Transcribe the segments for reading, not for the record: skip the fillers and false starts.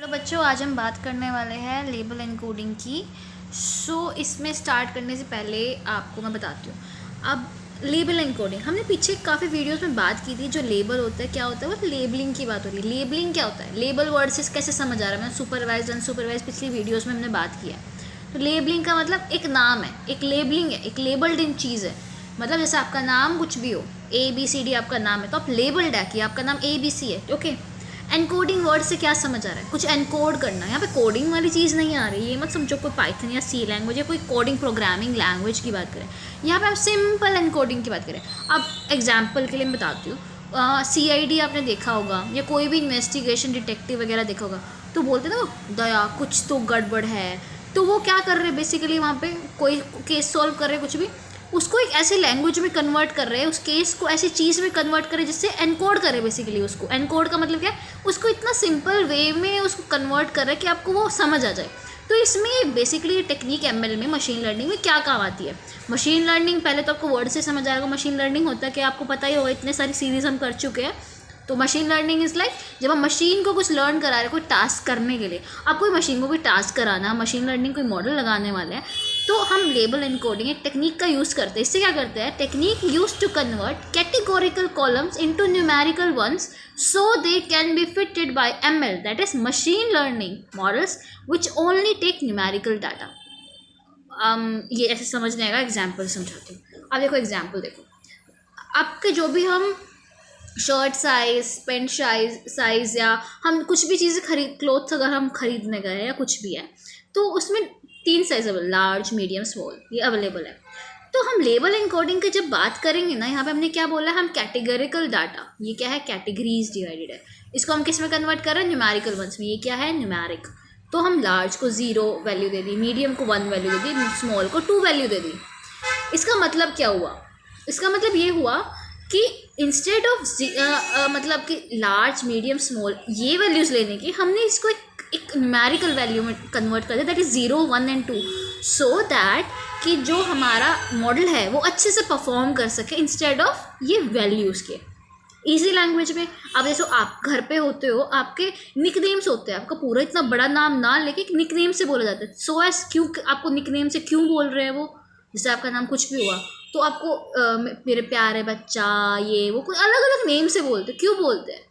बच्चों आज हम बात करने वाले हैं लेबल एनकोडिंग की। इसमें स्टार्ट करने से पहले आपको मैं बताती हूँ। अब लेबल एनकोडिंग हमने पीछे काफ़ी वीडियोस में बात की थी। जो लेबल होता है क्या होता है, वो लेबलिंग की बात हो रही है। लेबलिंग क्या होता है, लेबल वर्ड से कैसे समझ आ रहा है। मैंने सुपरवाइज अनसुपरवाइज पिछली वीडियोज़ में हमने बात किया है। तो लेबलिंग का मतलब एक नाम है, एक लेबलिंग है, एक लेबल्ड इन चीज़ है। मतलब जैसे आपका नाम कुछ भी हो, ABCD आपका नाम है तो आप लेबल्ड है कि आपका नाम ABC है। ओके, एनकोडिंग वर्ड से क्या समझ आ रहा है, कुछ एनकोड करना। यहाँ पे कोडिंग वाली चीज़ नहीं आ रही है। ये मत समझो कोई पाइथन या C लैंग्वेज या कोई कोडिंग प्रोग्रामिंग लैंग्वेज की बात करें। यहाँ पे हम सिंपल एनकोडिंग की बात करें। अब एग्जांपल के लिए मैं बताती हूँ, CID आपने देखा होगा या कोई भी इन्वेस्टिगेशन डिटेक्टिव वगैरह देखा होगा, तो बोलते ना दया कुछ तो गड़बड़ है। तो वो क्या कर रहे हैं बेसिकली, वहाँ पे कोई केस सॉल्व कर रहे हैं, कुछ भी उसको एक ऐसे लैंग्वेज में कन्वर्ट कर रहे हैं, उस केस को ऐसी चीज़ में कन्वर्ट करें जिससे एनकोड करे। बेसिकली उसको एनकोड का मतलब क्या है, उसको इतना सिंपल वे में उसको कन्वर्ट कर रहे हैं कि आपको वो समझ आ जाए। तो इसमें बेसिकली टेक्निक ML में, मशीन लर्निंग में क्या काम आती है। मशीन लर्निंग पहले तो आपको वर्ड से समझ आएगा मशीन लर्निंग होता है कि आपको पता ही होगा, इतने सारी सीरीज हम कर चुके हैं। तो मशीन लर्निंग इज़ लाइक जब हम मशीन को कुछ लर्न करा रहे हैं, कोई टास्क करने के लिए। आप कोई मशीन को कोई टास्क कराना, मशीन लर्निंग कोई मॉडल लगाने वाले हैं, तो हम लेबल एनकोडिंग एक टेक्निक का यूज़ करते हैं। इससे क्या करते हैं, technique use to convert categorical columns into numerical ones so they can be fitted by ML, that is machine learning models which only take numerical data. ये ऐसे समझने आएगा, एग्जाम्पल समझाती हूँ। अब देखो एग्जाम्पल देखो, आपके जो भी हम शर्ट साइज़, पेंट साइज़ या हम कुछ भी चीज़ें क्लोथ्स अगर हम खरीदने गए या कुछ भी है, तो उसमें 3 size available, large, medium, small, ये अवेलेबल है। तो हम लेबल एनकोडिंग की जब बात करेंगे ना, यहाँ पे हमने क्या बोला है, हम कैटेगरिकल डाटा, ये क्या है, कैटेगरीज डिवाइडेड है, इसको हम किस में कन्वर्ट कर रहे हैं, न्यूमेरिकल वंस में। ये क्या है, न्यूमेरिक। तो हम लार्ज को 0 वैल्यू दे दी, मीडियम को 1 वैल्यू दे दी, स्मॉल को 2 वैल्यू दे दी। इसका मतलब क्या हुआ, इसका मतलब ये हुआ कि इंस्टेड ऑफ मतलब कि लार्ज, मीडियम, स्मॉल ये वैल्यूज़ लेने की, हमने इसको एक न्यूमेरिकल वैल्यू में कन्वर्ट कर दिया, that is 0, 1 and 2, so that कि जो हमारा मॉडल है वो अच्छे से परफॉर्म कर सके इंस्टेड ऑफ ये वैल्यूज़ के। ईजी लैंग्वेज में अब जैसे आप घर पे होते हो, आपके निकनेम्स होते हैं, आपका पूरा इतना बड़ा नाम ना लेके एक निकनेम से बोला जाता है। सो एस क्यों आपको निकनेम से क्यों बोल रहे हैं वो, जैसे आपका नाम कुछ भी हुआ तो आपको मेरे प्यारे बच्चा, ये वो कोई अलग अलग नेम से बोलते, क्यों बोलते हैं,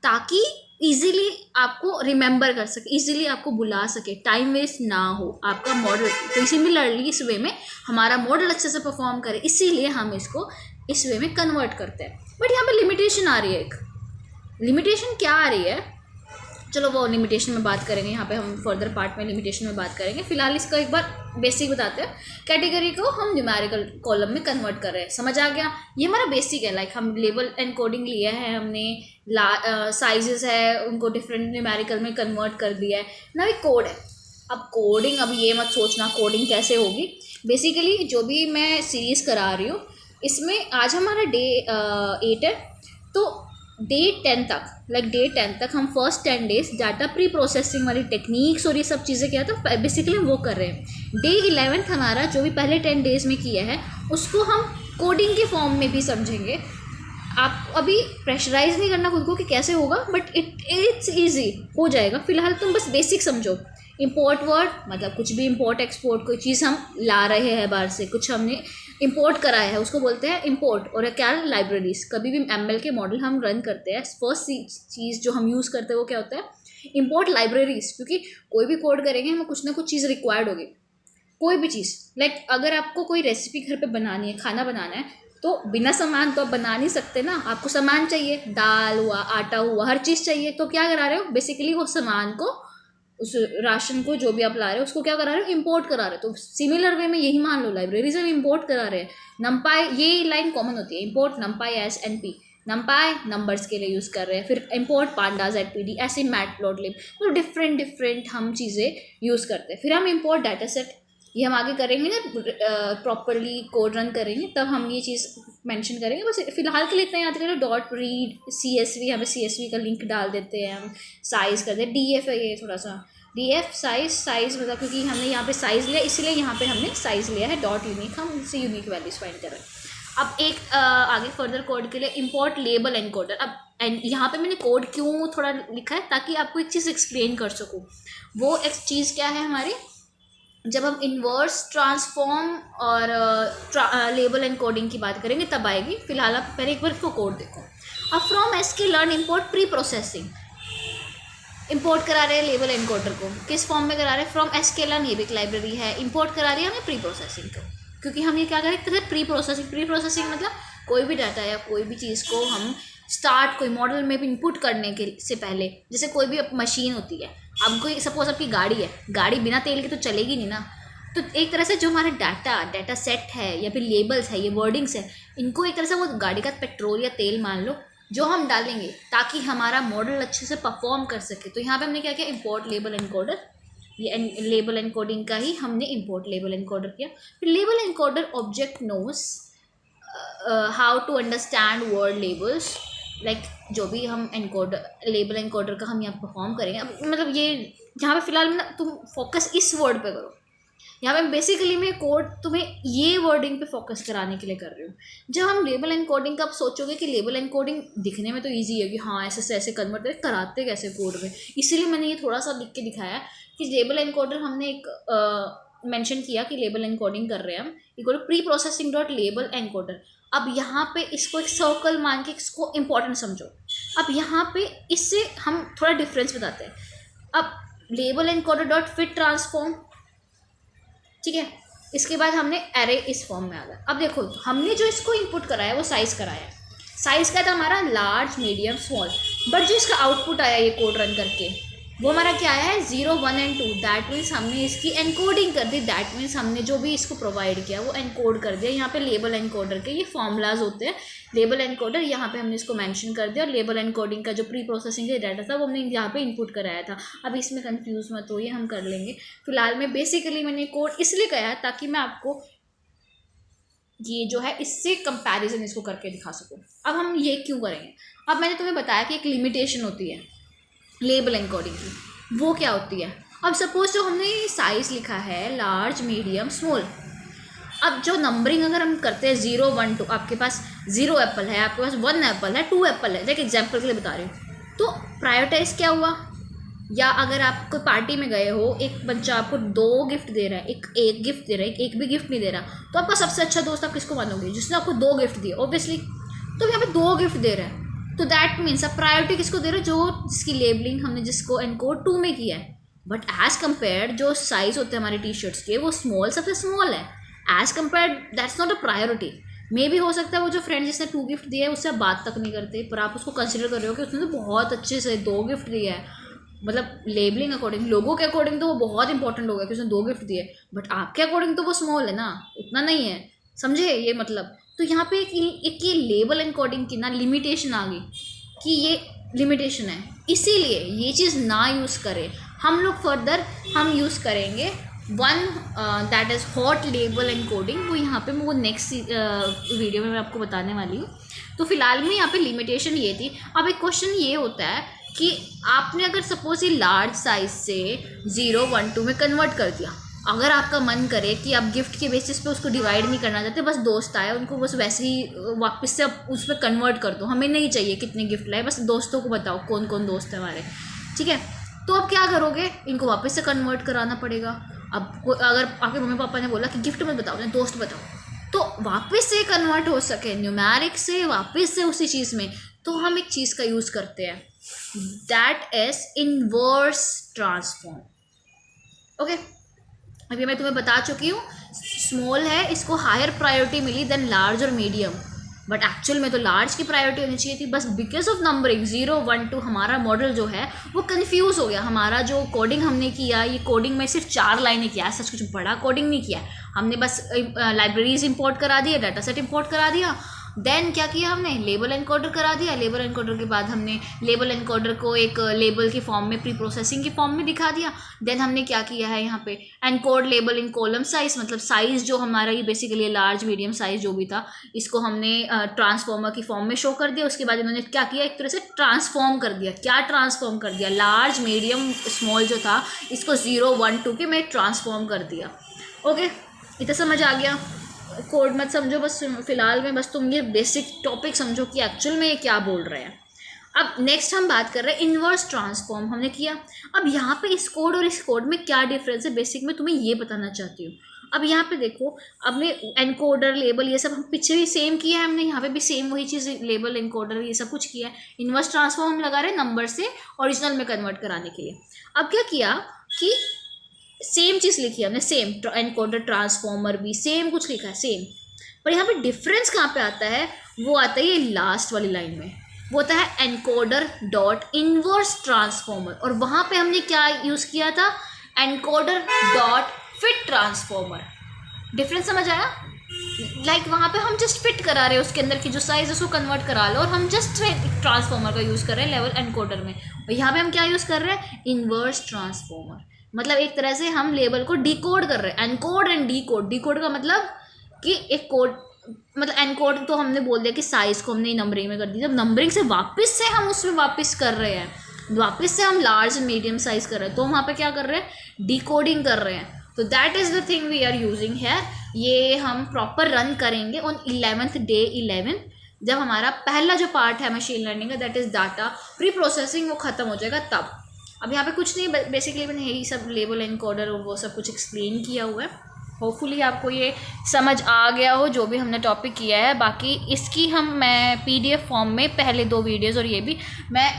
ताकि इजीली आपको रिमेंबर कर सके, इजीली आपको बुला सके, टाइम वेस्ट ना हो आपका मॉडल। तो सिमिलरली इस वे में हमारा मॉडल अच्छे से परफॉर्म करे, इसीलिए हम इसको इस वे में कन्वर्ट करते हैं। बट यहाँ पे लिमिटेशन आ रही है। एक लिमिटेशन क्या आ रही है, चलो वो लिमिटेशन में बात करेंगे, यहाँ पे हम फर्दर पार्ट में लिमिटेशन में बात करेंगे। फिलहाल इसका एक बार बेसिक बताते हैं। कैटेगरी को हम न्यूमेरिकल कॉलम में कन्वर्ट कर रहे हैं, समझ आ गया। ये हमारा बेसिक है, लाइक हम लेबल एनकोडिंग लिया है हमने, साइजेस है उनको डिफरेंट न्यूमेरिकल में कन्वर्ट कर दिया है ना। एक कोड है। अब कोडिंग, अब ये मत सोचना कोडिंग कैसे होगी। बेसिकली जो भी मैं सीरीज़ करा रही हूँ, इसमें आज हमारा डे 8 है, तो डे 10 तक, लाइक डे 10 तक हम first 10 days data pre processing वाली टेक्निक्स और ये सब चीज़ें क्या, तो बेसिकली वो कर रहे हैं। डे 11 हमारा जो भी पहले 10 डेज में किया है उसको हम कोडिंग के फॉर्म में भी समझेंगे। आप अभी प्रेशराइज नहीं करना खुद को कि कैसे होगा, बट इट्स ईजी हो जाएगा। फिलहाल तुम बस बेसिक समझो। इम्पोर्ट वर्ड मतलब कुछ भी इम्पोर्ट एक्सपोर्ट, कोई चीज़ हम ला रहे हैं बाहर से, कुछ हमने इंपोर्ट कराया है, उसको बोलते हैं इंपोर्ट। और क्या, लाइब्रेरीज। कभी भी ML के मॉडल हम रन करते हैं, फर्स्ट चीज़ जो हम यूज़ करते हैं वो क्या होता है, इंपोर्ट लाइब्रेरीज। क्योंकि कोई भी कोड करेंगे हमें कुछ ना कुछ चीज़ रिक्वायर्ड होगी, कोई भी चीज़। लाइक अगर आपको कोई रेसिपी घर पे बनानी है, खाना बनाना है, तो बिना सामान तो आप बना नहीं सकते ना, आपको सामान चाहिए, दाल हुआ, आटा हुआ, हर चीज़ चाहिए। तो क्या करा रहे हो, बेसिकली वो सामान को, उस राशन को जो भी आप ला रहे हो उसको क्या करा रहे हो, इंपोर्ट करा रहे हो। तो सिमिलर वे में यही मान लो, लाइब्रेरी से इंपोर्ट करा रहे हैं। नंपाई, ये लाइन कॉमन होती है, इंपोर्ट नंपाई एस NP, नंपाई नंबर्स के लिए यूज़ कर रहे हैं। फिर इंपोर्ट पांडाज ZPD, ऐसे मैटप्लॉटलिब, तो डिफरेंट हम चीज़ें यूज़ करते हैं। फिर हम इंपोर्ट डाटा सेट, ये हम आगे करेंगे ना, प्रॉपरली कोड रन करेंगे तब हम ये चीज़ मेंशन करेंगे। बस फिलहाल के लिए इतना याद करें, डॉट रीड CSV, यहाँ पे CSV का लिंक डाल देते हैं हम, साइज़ करते हैं। DF है ये थोड़ा सा, DF साइज़ मतलब क्योंकि हमने यहाँ पे साइज़ लिया, इसलिए यहाँ पे हमने साइज़ लिया है। डॉट यूनिक, हम उससे यूनिक वैल्यूज़ फाइंड कर रहे हैं। अब एक आगे फर्दर कोड के लिए इंपोर्ट लेबल एनकोडर। अब यहाँ पे मैंने कोड क्यों थोड़ा लिखा है, ताकि आपको एक चीज़ एक्सप्लेन कर सकूँ। वो एक चीज़ क्या है हमारी, जब हम इन्वर्स ट्रांसफॉर्म और लेबल एनकोडिंग की बात करेंगे तब आएगी। फिलहाल आप पहले एक बार इसको कोड देखो। अब from sklearn import pre processing, import करा रहे हैं लेबल एनकोडर को, किस फॉर्म में करा रहे हैं, फ्रॉम sklearn, ये भी एक लाइब्रेरी है, इंपोर्ट करा रही है हमें प्री प्रोसेसिंग को, क्योंकि हम ये क्या करें, प्री प्रोसेसिंग मतलब कोई भी डाटा या कोई भी चीज़ को हम स्टार्ट कोई मॉडल में भी इनपुट करने के से पहले, जैसे कोई भी मशीन होती है, अब कोई सपोज आपकी गाड़ी है, गाड़ी बिना तेल के तो चलेगी नहीं ना। तो एक तरह से जो हमारा डाटा सेट है या फिर लेबल्स है, ये वर्डिंग्स है, इनको एक तरह से वो गाड़ी का पेट्रोल या तेल मान लो जो हम डालेंगे ताकि हमारा मॉडल अच्छे से परफॉर्म कर सके। तो यहाँ पे हमने क्या किया, इंपोर्ट लेबल एनकोडर, ये लेबल एनकोडिंग का ही हमने इंपोर्ट लेबल एनकोडर किया। फिर label encoder object knows how to understand word labels, like जो भी हम एनकोडर लेबल एनकोडर का हम यहाँ परफॉर्म करेंगे। अब मतलब ये यहाँ पे फिलहाल ना तुम फोकस इस वर्ड पे करो, यहाँ पे बेसिकली मैं कोड तुम्हें ये वर्डिंग पे फोकस कराने के लिए कर रही हूँ। जब हम लेबल एनकोडिंग का आप सोचोगे कि लेबल एनकोडिंग दिखने में तो इजी है कि हाँ ऐसे से ऐसे कन्वर्ट करें, कराते कैसे कोड में, इसीलिए मैंने ये थोड़ा सा लिख के दिखाया कि लेबल एनकोडर हमने एक मेंशन किया कि लेबल एनकोडिंग कर रहे हैं हम, equal pre processing dot label encoder. अब यहाँ पे इसको एक सर्कल मान के इसको इम्पोर्टेंट समझो। अब यहाँ पे इससे हम थोड़ा डिफरेंस बताते हैं। अब label encoder dot fit transform, ठीक है, इसके बाद हमने एरे इस फॉर्म में आ गया। अब देखो हमने जो इसको इनपुट कराया वो साइज़ कराया, साइज़ का था हमारा लार्ज मीडियम स्मॉल, बट जो इसका आउटपुट आया ये कोड रन करके वो हमारा क्या आया है 0 1 एंड 2। दैट मीन्स हमने इसकी एनकोडिंग कर दी, दैट मीन्स हमने जो भी इसको प्रोवाइड किया वो एनकोड कर दिया। यहाँ पे लेबल एनकोडर के ये फॉर्मूलाज होते हैं, लेबल एनकोडर यहाँ पे हमने इसको मेंशन कर दिया, और लेबल एनकोडिंग का जो प्री प्रोसेसिंग का डाटा था वो हमने यहाँ पे इनपुट कराया था। अब इसमें कंफ्यूज मत हो, ये हम कर लेंगे। फिलहाल में बेसिकली मैंने कोड इसलिए कहा है ताकि मैं आपको ये जो है इससे कंपैरिजन इसको करके दिखा सकूँ। अब हम ये क्यों करेंगे, अब मैंने तुम्हें बताया कि एक लिमिटेशन होती है लेबल एनकोडिंग की, वो क्या होती है। अब सपोज जो हमने साइज़ लिखा है लार्ज मीडियम स्मॉल, अब जो नंबरिंग अगर हम करते हैं 0 1 2, आपके पास 0 एप्पल है, आपके पास 1 एप्पल है, 2 एप्पल है, जैसे एग्जाम्पल के लिए बता रही हूँ, तो प्रायोरिटाइज क्या हुआ। या अगर आप कोई पार्टी में गए हो, एक बच्चा आपको 2 गिफ्ट दे रहा है, एक गिफ्ट दे रहा है, एक भी गिफ्ट नहीं दे रहा, तो आपका सबसे अच्छा दोस्त आप किसको मानोगे, जिसने आपको 2 गिफ्ट दिए ऑब्वियसली। तो यहाँ पे 2 गिफ्ट दे रहा है, तो दैट मीन्स आप प्रायोरिटी किसको दे रहे हो, जो जिसकी लेबलिंग हमने जिसको एनकोड 2 में किया है। बट एज कम्पेयर जो साइज़ होते हैं हमारे टी शर्ट्स के वो स्मॉल सबसे स्मॉल है, as compare that's not a priority. मे भी हो सकता है वो जो फ्रेंड जिसने 2 गिफ्ट दिया है उससे आप बात तक नहीं करते, पर आप उसको कंसिडर कर रहे हो कि उसने तो बहुत अच्छे से 2 गिफ्ट दिया है। मतलब लेबलिंग अकॉर्डिंग, लोगों के अकॉर्डिंग तो वो बहुत इंपॉर्टेंट हो गया कि उसने 2 गिफ्ट दिए, बट आपके अकॉर्डिंग तो वो स्मॉल है ना, उतना नहीं है, समझे ये मतलब। तो यहाँ पे एक ये लेबल एनकोडिंग की ना लिमिटेशन आ गई कि ये लिमिटेशन है, इसीलिए ये चीज़ ना यूज़ करें हम लोग। फर्दर हम यूज़ करेंगे that is hot label encoding, वो यहाँ पे मैं वो नेक्स्ट वीडियो में मैं आपको बताने वाली हूँ। तो फिलहाल में यहाँ पे लिमिटेशन ये थी। अब एक क्वेश्चन ये होता है कि आपने अगर सपोज ये लार्ज साइज से 0 1 2 में कन्वर्ट कर दिया, अगर आपका मन करे कि आप गिफ्ट के बेसिस पे उसको डिवाइड नहीं करना चाहते, बस दोस्त आए उनको बस वैसे ही वापस से आप उस पर कन्वर्ट कर दो, हमें नहीं चाहिए कितने गिफ्ट लाए, बस दोस्तों को बताओ कौन कौन दोस्त है हमारे, ठीक है। तो अब क्या करोगे, इनको वापस से कन्वर्ट कराना पड़ेगा। अब अगर आपके मम्मी पापा ने बोला कि गिफ्ट मत बताओ, दोस्त बताओ, तो वापस से कन्वर्ट हो सके न्यूमेरिक से वापस से उसी चीज़ में, तो हम एक चीज़ का यूज़ करते हैं, that is inverse transform. Okay, अभी मैं तुम्हें बता चुकी हूँ स्मॉल है, इसको हायर प्रायोरिटी मिली देन लार्ज और मीडियम, बट एक्चुअल में तो लार्ज की प्रायोरिटी होनी चाहिए थी, बस बिकॉज ऑफ नंबरिंग 0 1 2 हमारा मॉडल जो है वो कंफ्यूज हो गया। हमारा जो कोडिंग हमने किया, ये कोडिंग में सिर्फ 4 लाइनें किया, सच कुछ बड़ा कोडिंग नहीं किया, हमने बस लाइब्रेरीज इंपोर्ट करा दिया, डाटा सेट इंपोर्ट करा दिया, देन क्या किया हमने लेबल एनकोडर करा दिया, लेबल एनकोडर के बाद हमने लेबल एनकोडर को एक लेबल के फॉर्म में प्री प्रोसेसिंग के फॉर्म में दिखा दिया। देन हमने क्या किया है यहाँ पे एनकोड लेबल इन कॉलम साइज, मतलब साइज़ जो हमारा ये बेसिकली लार्ज मीडियम साइज जो भी था इसको हमने ट्रांसफॉर्मर की फॉर्म में शो कर दिया। उसके बाद इन्होंने क्या किया, एक तरह से ट्रांसफॉर्म कर दिया। क्या ट्रांसफॉर्म कर दिया, लार्ज मीडियम स्मॉल जो था इसको 0 1 2 के में ट्रांसफॉर्म कर दिया। ओके, इतना समझ आ गया। कोड मत समझो, बस फिलहाल में बस तुम ये बेसिक टॉपिक समझो कि एक्चुअल में ये क्या बोल रहे हैं। अब नेक्स्ट हम बात कर रहे हैं इन्वर्स ट्रांसफॉर्म, हमने किया। अब यहाँ पे इस कोड और इस कोड में क्या डिफरेंस है बेसिक में तुम्हें ये बताना चाहती हूँ। अब यहाँ पे देखो, अब मैं एनकोडर लेबल ये सब हम पीछे भी सेम किया है, हमने यहाँ पे भी सेम वही चीज़ लेबल एनकोडर ये सब कुछ किया है। इन्वर्स ट्रांसफॉर्म हम लगा रहे हैं नंबर से ओरिजिनल में कन्वर्ट कराने के लिए। अब क्या किया कि सेम चीज़ लिखी हमने, सेम एनकोडर ट्रांसफॉर्मर भी सेम कुछ लिखा है सेम, पर यहाँ पे डिफरेंस कहाँ पे आता है, वो आता है ये लास्ट वाली लाइन में, वो होता है एनकोडर डॉट इनवर्स ट्रांसफॉर्मर। और वहाँ पे हमने क्या यूज़ किया था, encoder dot fit transformer. Difference समझ आया? लाइक वहाँ पे हम जस्ट फिट करा रहे हैं उसके अंदर की जो साइज है उसको कन्वर्ट करा लो, और हम जस्ट ट्रांसफॉर्मर का यूज़ कर रहे हैं लेवल एनकोडर में। और यहाँ पे हम क्या यूज़ कर रहे हैं, इनवर्स ट्रांसफॉर्मर। मतलब एक तरह से हम लेबल को डिकोड कर रहे हैं, एनकोड एंड डीकोड। डीकोड का मतलब कि एक कोड, मतलब एनकोड तो हमने बोल दिया कि साइज़ को हमने नंबरिंग में कर दी, जब नंबरिंग से वापस से हम उसमें वापस कर रहे हैं, वापस से हम लार्ज मीडियम साइज़ कर रहे हैं, तो वहाँ पे क्या कर रहे हैं, डिकोडिंग कर रहे हैं। तो that is the thing we are using है। ये हम प्रॉपर रन करेंगे ऑन 11th डे 11, जब हमारा पहला जो पार्ट है मशीन लर्निंग का, that is data pre processing, वो ख़त्म हो जाएगा तब। अब यहाँ पे कुछ नहीं, बेसिकली मैंने यही सब लेबल एनकोडर और वो सब कुछ एक्सप्लेन किया हुआ है। होपफुली आपको ये समझ आ गया हो जो भी हमने टॉपिक किया है। बाकी इसकी मैं PDF फॉर्म में पहले 2 वीडियोज़ और ये भी मैं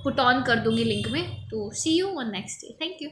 पुट ऑन कर दूँगी लिंक में। तो see you on next day. Thank you.